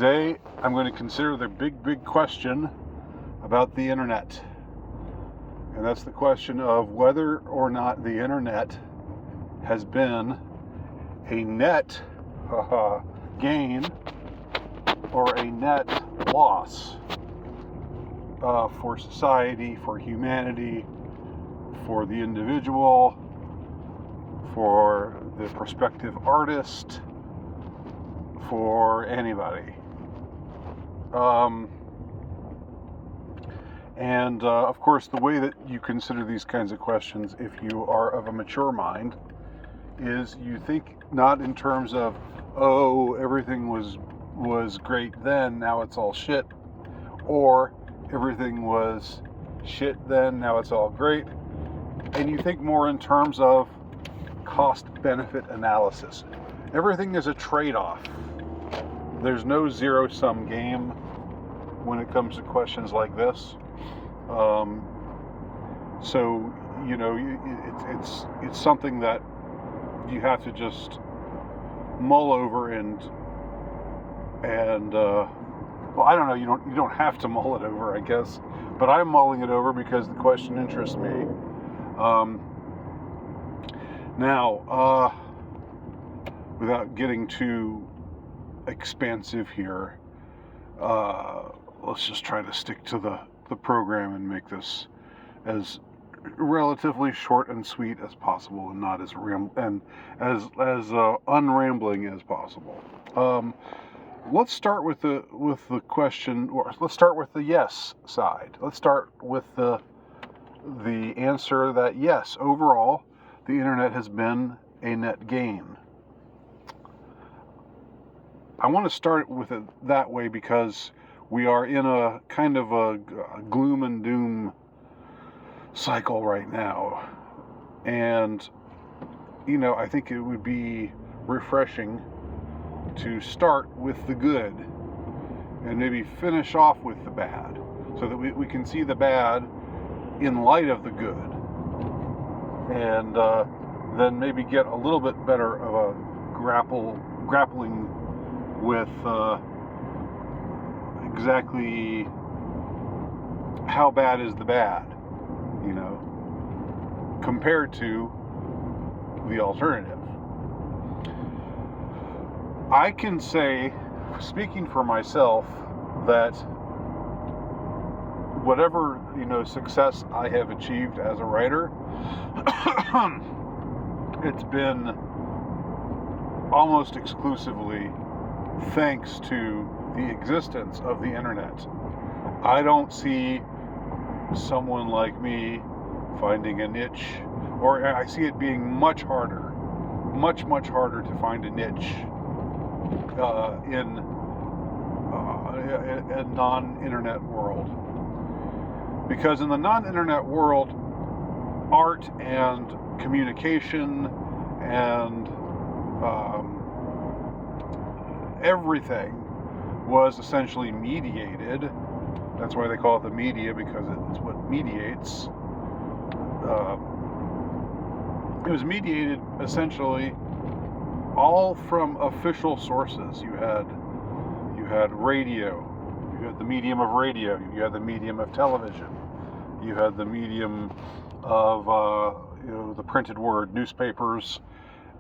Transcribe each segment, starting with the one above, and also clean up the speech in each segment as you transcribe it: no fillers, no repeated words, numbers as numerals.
Today, I'm going to consider the big question about the internet. And that's the question of whether or not the internet has been a net gain or a net loss for society, for humanity, for the individual, for the prospective artist, for anybody. Of course, the way that you consider these kinds of questions, if you are of a mature mind, is you think not in terms of, oh, everything was great then, now it's all shit, or everything was shit then, now it's all great, and you think more in terms of cost-benefit analysis. Everything is a trade-off. There's no zero-sum game when it comes to questions like this. So, you know, it's something that you have to just mull over and well, I don't know, you don't have to mull it over, I guess, but I'm mulling it over because the question interests me. Now, without getting too expansive here, let's just try to stick to the program and make this as relatively short and sweet as possible, and not as unrambling as possible. Let's start with the question, or let's start with the yes side. Let's start with the answer that yes, overall, the internet has been a net gain. I want to start with it that way because we are in a kind of a gloom and doom cycle right now. And, you know, I think it would be refreshing to start with the good and maybe finish off with the bad, so that we can see the bad in light of the good, and then maybe get a little bit better of a grappling with exactly how bad is the bad, you know, compared to the alternative. I can say, speaking for myself, that whatever, you know, success I have achieved as a writer, it's been almost exclusively thanks to the existence of the internet. I don't see someone like me finding a niche, or I see it being much harder to find a niche in a non-internet world. Because in the non-internet world, art and communication and everything was essentially mediated. That's why they call it the media, because it's what mediates. It was mediated essentially all from official sources. You had radio, you had the medium of radio, you had the medium of television, you had the medium of the printed word, newspapers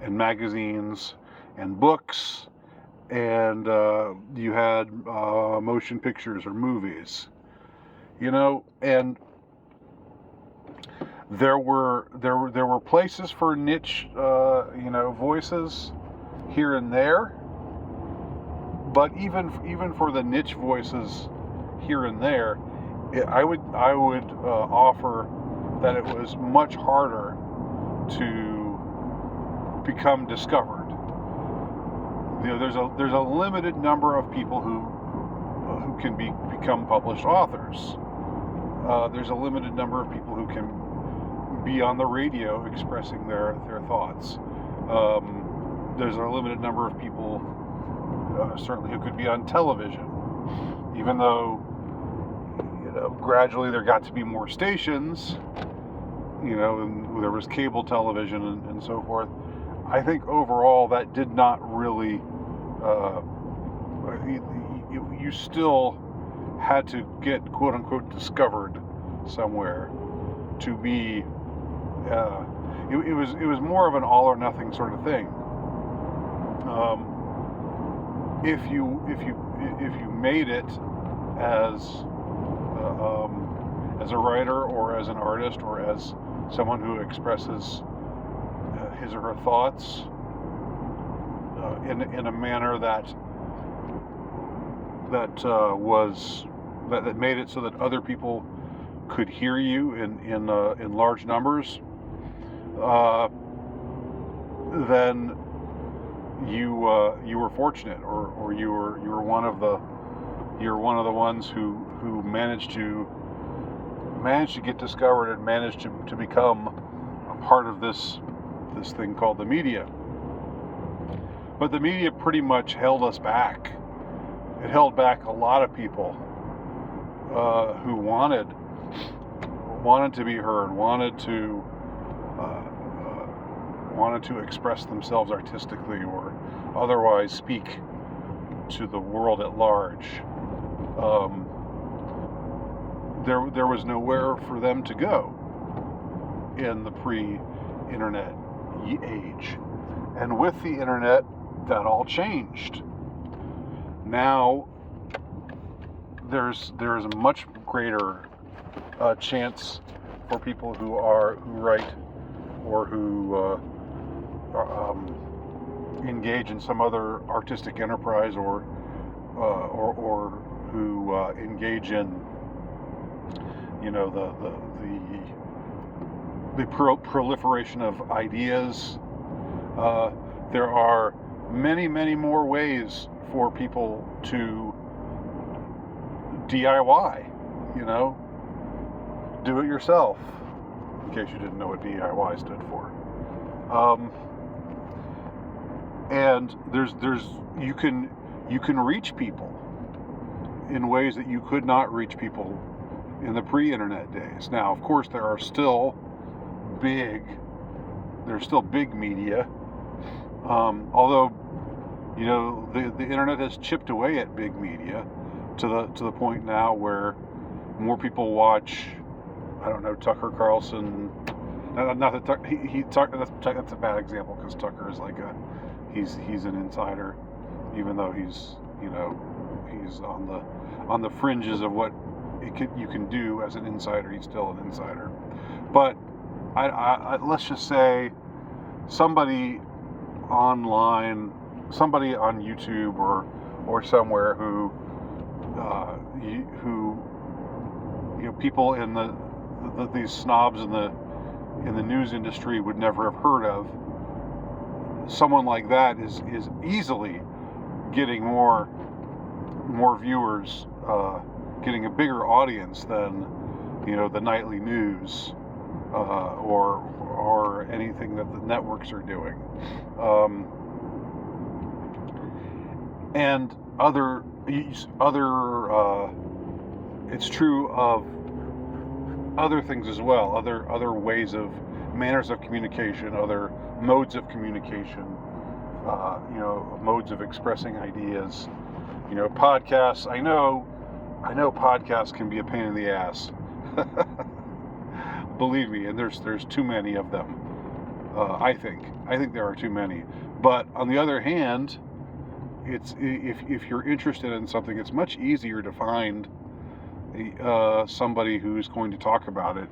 and magazines and books, and you had motion pictures or movies, you know, and there were places for niche voices here and there, but even for the niche voices here and there, I would offer that it was much harder to become discovered. You know, there's a limited number of people who can become published authors. There's a limited number of people who can be on the radio expressing their thoughts. There's a limited number of people, certainly, who could be on television, even though, you know, gradually there got to be more stations, you know, and there was cable television and so forth. I think overall that did not really you still had to get quote unquote discovered somewhere to be. It was more of an all or nothing sort of thing. If you made it as a writer or as an artist or as someone who expresses his or her thoughts in a manner that made it so that other people could hear you in large numbers, then you were fortunate, or you were one of the ones who managed to get discovered and managed to become a part of this thing called the media. But the media pretty much held us back. It held back a lot of people who wanted to be heard, wanted to express themselves artistically or otherwise speak to the world at large. There was nowhere for them to go in the pre-internet age. And with the internet, that all changed. Now there's a much greater chance for people who write or who engage in some other artistic enterprise or who engage in the proliferation of ideas. There are many more ways for people to DIY, do it yourself, in case you didn't know what DIY stood for. And you can reach people in ways that you could not reach people in the pre-internet days. Now, of course, there's still big media, although the internet has chipped away at big media to the point now where more people watch, I don't know, Tucker Carlson. Not that that's a bad example, because Tucker is like he's an insider, even though he's on the fringes of what you can do as an insider. He's still an insider. But I let's just say somebody online, somebody on YouTube or somewhere who people in these snobs in the news industry would never have heard of. Someone like that is easily getting more viewers, getting a bigger audience than the nightly news or anything that the networks are doing. And other it's true of other things as well, other ways of manners of communication, other modes of communication, modes of expressing ideas. Podcasts. I know podcasts can be a pain in the ass. Believe me, and there's too many of them. I think there are too many. But on the other hand, it's if you're interested in something, it's much easier to find somebody who's going to talk about it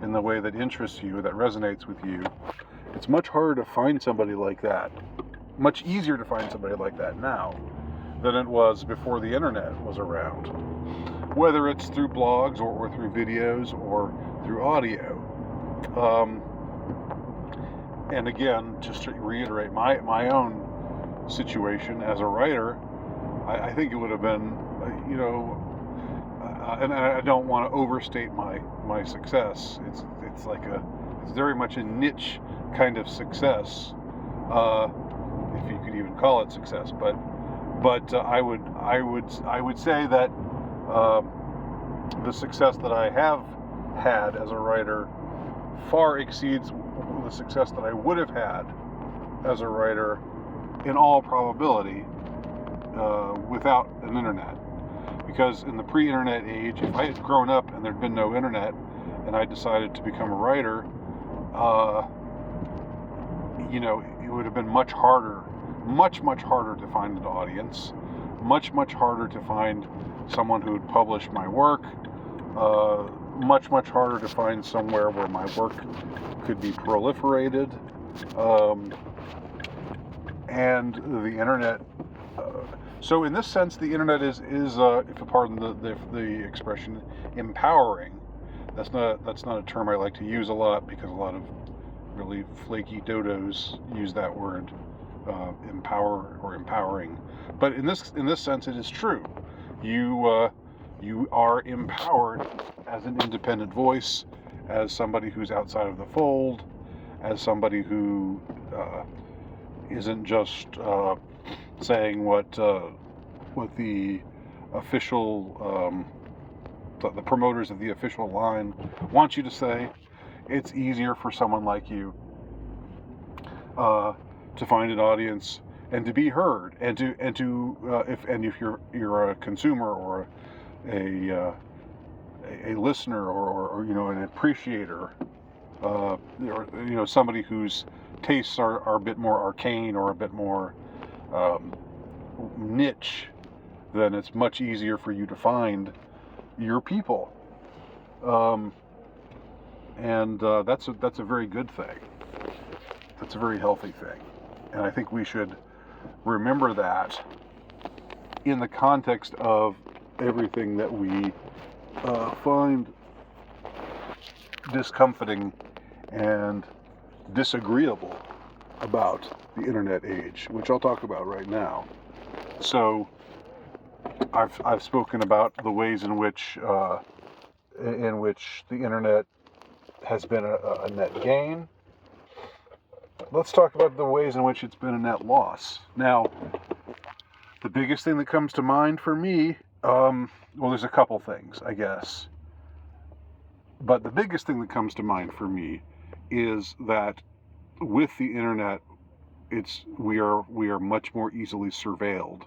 in the way that interests you, that resonates with you. It's much harder to find somebody like that. Much easier to find somebody like that now than it was before the internet was around. Whether it's through blogs or through videos or through audio. And again, just to reiterate my own situation as a writer, I think it would have been, and I don't want to overstate my success. It's very much a niche kind of success, if you could even call it success. But I would say that the success that I have had as a writer far exceeds the success that I would have had as a writer in all probability without an internet. Because in the pre-internet age, if I had grown up and there'd been no internet, and I decided to become a writer, it would have been much harder, much harder to find an audience, much harder to find someone who would publish my work, much harder to find somewhere where my work could be proliferated, and the internet. So in this sense, the internet is if you pardon the expression, empowering. That's not a term I like to use a lot, because a lot of really flaky dodos use that word, empower or empowering. But in this sense, it is true. You are empowered as an independent voice, as somebody who's outside of the fold, as somebody who isn't just saying what the official the promoters of the official line want you to say. It's easier for someone like you to find an audience and to be heard, and to if you're a consumer or a listener or an appreciator, or somebody whose tastes are a bit more arcane or a bit more niche, then it's much easier for you to find your people, and that's a very good thing. That's a very healthy thing, and I think we should remember that in the context of everything that we find discomforting and disagreeable about the internet age, which I'll talk about right now. So I've spoken about the ways in which the internet has been a net gain. Let's talk about the ways in which it's been a net loss. Now, the biggest thing that comes to mind for me, well, there's a couple things, I guess. But the biggest thing that comes to mind for me is that with the internet, we are much more easily surveilled.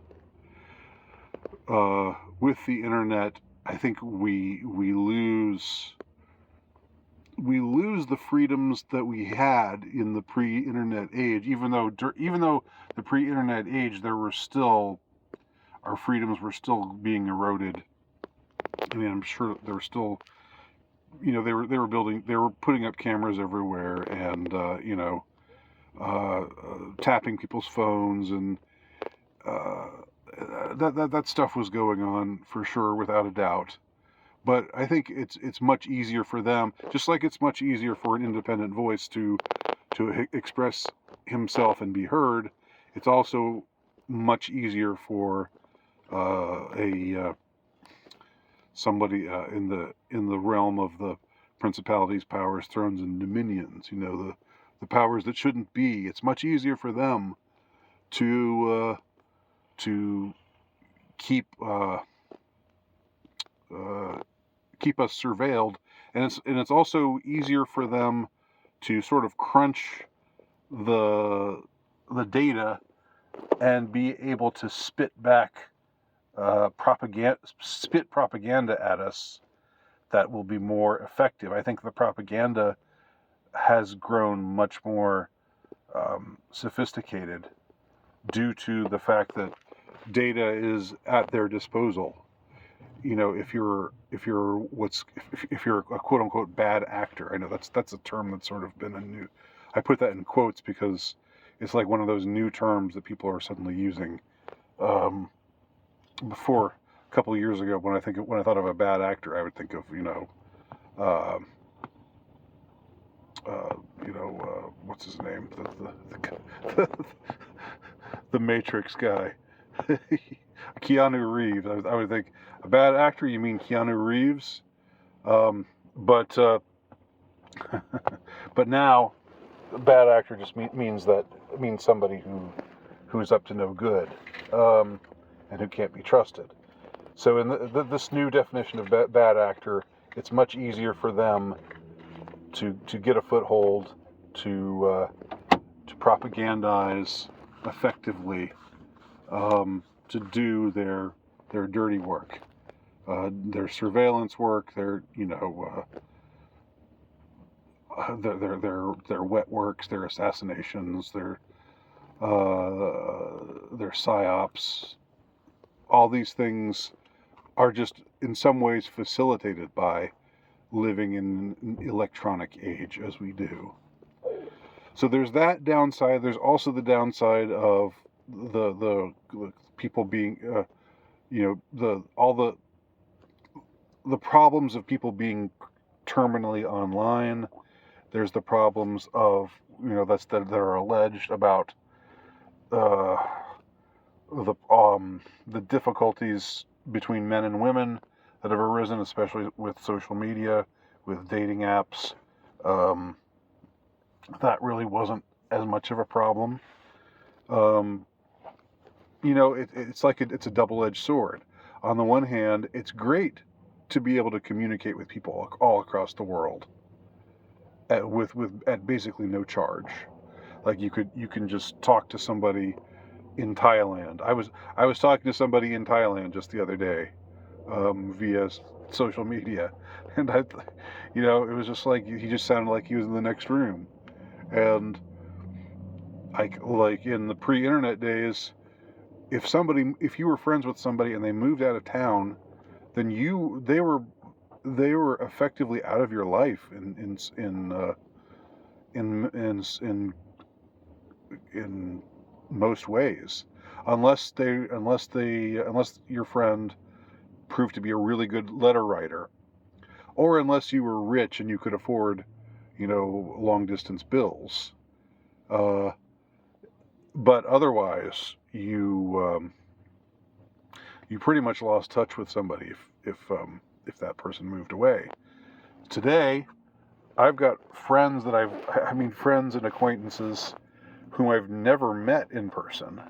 With the internet, I think we lose the freedoms that we had in the pre-internet age. Even though the pre-internet age, our freedoms were still being eroded. I mean, I'm sure there were still, they were putting up cameras everywhere, and tapping people's phones, and that stuff was going on for sure, without a doubt. But I think it's much easier for them, just like it's much easier for an independent voice to express himself and be heard. It's also much easier for somebody in the realm of the principalities, powers, thrones, and dominions. The powers that shouldn't be. It's much easier for them to keep us surveilled, and it's also easier for them to sort of crunch the data and be able to spit back propaganda at us that will be more effective. I think the propaganda has grown much more sophisticated due to the fact that data is at their disposal. If you're a quote unquote bad actor, I know that's a term that's sort of been I put that in quotes because it's like one of those new terms that people are suddenly using. Before, a couple of years ago, when I thought of a bad actor, I would think of what's his name, the Matrix guy. Keanu Reeves. I would think, a bad actor, you mean Keanu Reeves? But now, a bad actor just means somebody who's up to no good, and who can't be trusted. So in this new definition of bad actor, it's much easier for them to get a foothold, to propagandize effectively, to do their dirty work, their surveillance work, their their wet works, their assassinations, their psyops. All these things are just in some ways facilitated by living in an electronic age as we do. So there's that downside. There's also the downside of the people being, the problems of people being terminally online. There's the problems of that are alleged about the difficulties between men and women that have arisen, especially with social media, with dating apps. That really wasn't as much of a problem. It's like it's a double-edged sword. On the one hand, it's great to be able to communicate with people all across the world at basically no charge. Like you can just talk to somebody in Thailand. I was talking to somebody in Thailand just the other day via social media, and it was just like he just sounded like he was in the next room. And like in the pre-internet days, if you were friends with somebody and they moved out of town, then they were effectively out of your life in most ways, unless your friend proved to be a really good letter writer, or unless you were rich and you could afford long distance bills. But otherwise, you pretty much lost touch with somebody if that person moved away. Today, I've got friends friends and acquaintances whom I've never met in person.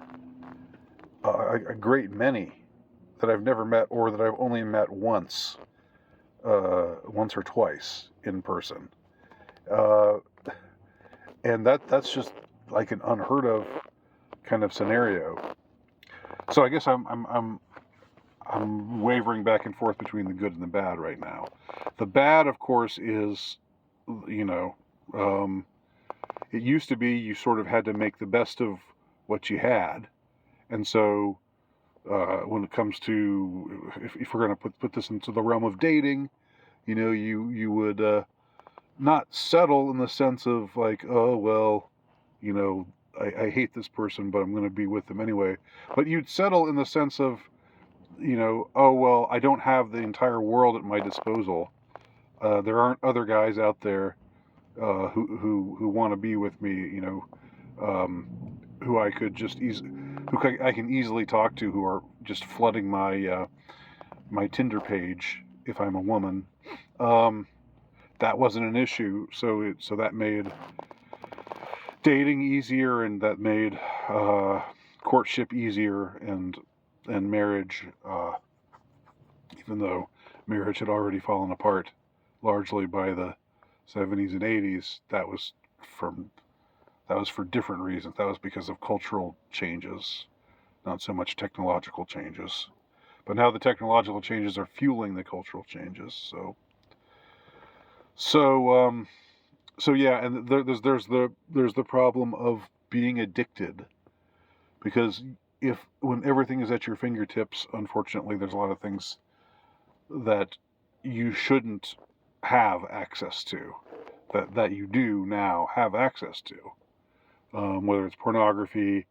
A great many that I've never met, or that I've only met once or twice in person. And that's just like an unheard of kind of scenario. So I guess I'm wavering back and forth between the good and the bad right now. The bad, of course, is it used to be you sort of had to make the best of what you had, and so when it comes to if we're going to put this into the realm of dating, you would not settle in the sense of like, oh well, I hate this person, but I'm going to be with them anyway. But you'd settle in the sense of, oh well, I don't have the entire world at my disposal. There aren't other guys out there who want to be with me, who I could just I can easily talk to, who are just flooding my my Tinder page if I'm a woman. That wasn't an issue, so that made dating easier, and that made courtship easier, and marriage, even though marriage had already fallen apart largely by the 70s and 80s, that was for different reasons. That was because of cultural changes, not so much technological changes. But now the technological changes are fueling the cultural changes. So yeah, and there's the problem of being addicted, because when everything is at your fingertips, unfortunately, there's a lot of things that you shouldn't have access to, that you do now have access to, whether it's pornography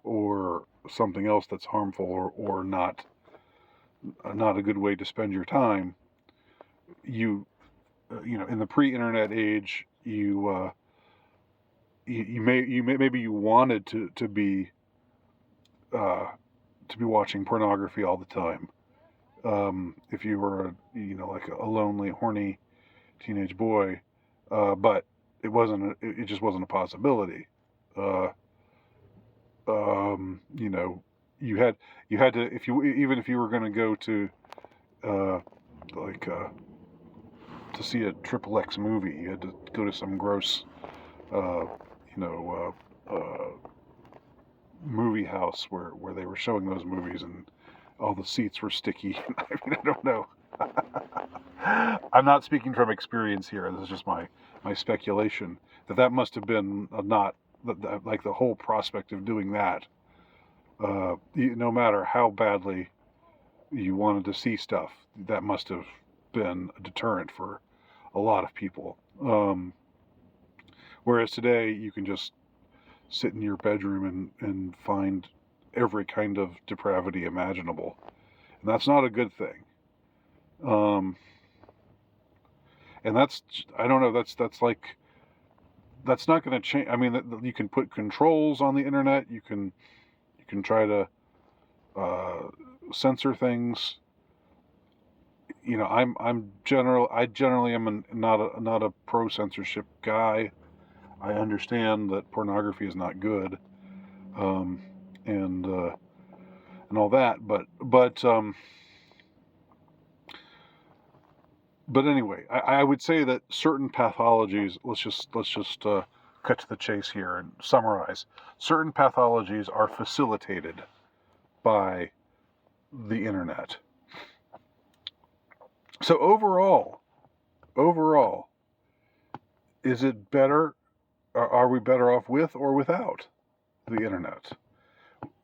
or something else that's harmful or not a good way to spend your time. In the pre-internet age, maybe you wanted to be watching pornography all the time. If you were like a lonely, horny teenage boy, but it just wasn't a possibility. You had to, if you were going to go to to see a XXX movie, you had to go to some gross movie house where they were showing those movies and all the seats were sticky. I mean, I don't know. I'm not speaking from experience here. This is just my speculation that must have been not like the whole prospect of doing that. No matter how badly you wanted to see stuff, that must have been a deterrent for a lot of people. Whereas today, you can just sit in your bedroom and find every kind of depravity imaginable. And that's not a good thing. And that's, I don't know, that's not going to change. I mean, you can put controls on the internet. You can try to censor things. You know, I generally am not a pro censorship guy. I understand that pornography is not good, and all that, but anyway, I would say that certain pathologies. Let's just cut to the chase here and summarize. Certain pathologies are facilitated by the internet. So overall, is it better? Are we better off with or without the internet?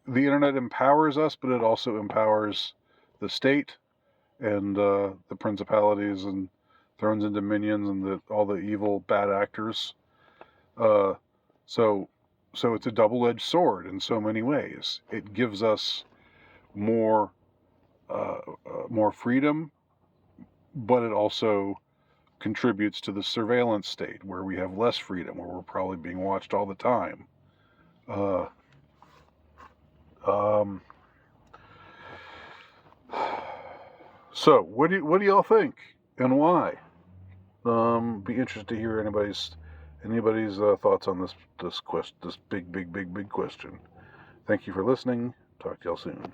The internet empowers us, but it also empowers the state and the principalities and thrones and dominions and all the evil bad actors. So it's a double-edged sword in so many ways. It gives us more freedom, but it also contributes to the surveillance state where we have less freedom, where we're probably being watched all the time. So what do y'all think and why? Be interested to hear anybody's thoughts on this big question. Thank you for listening. Talk to y'all soon.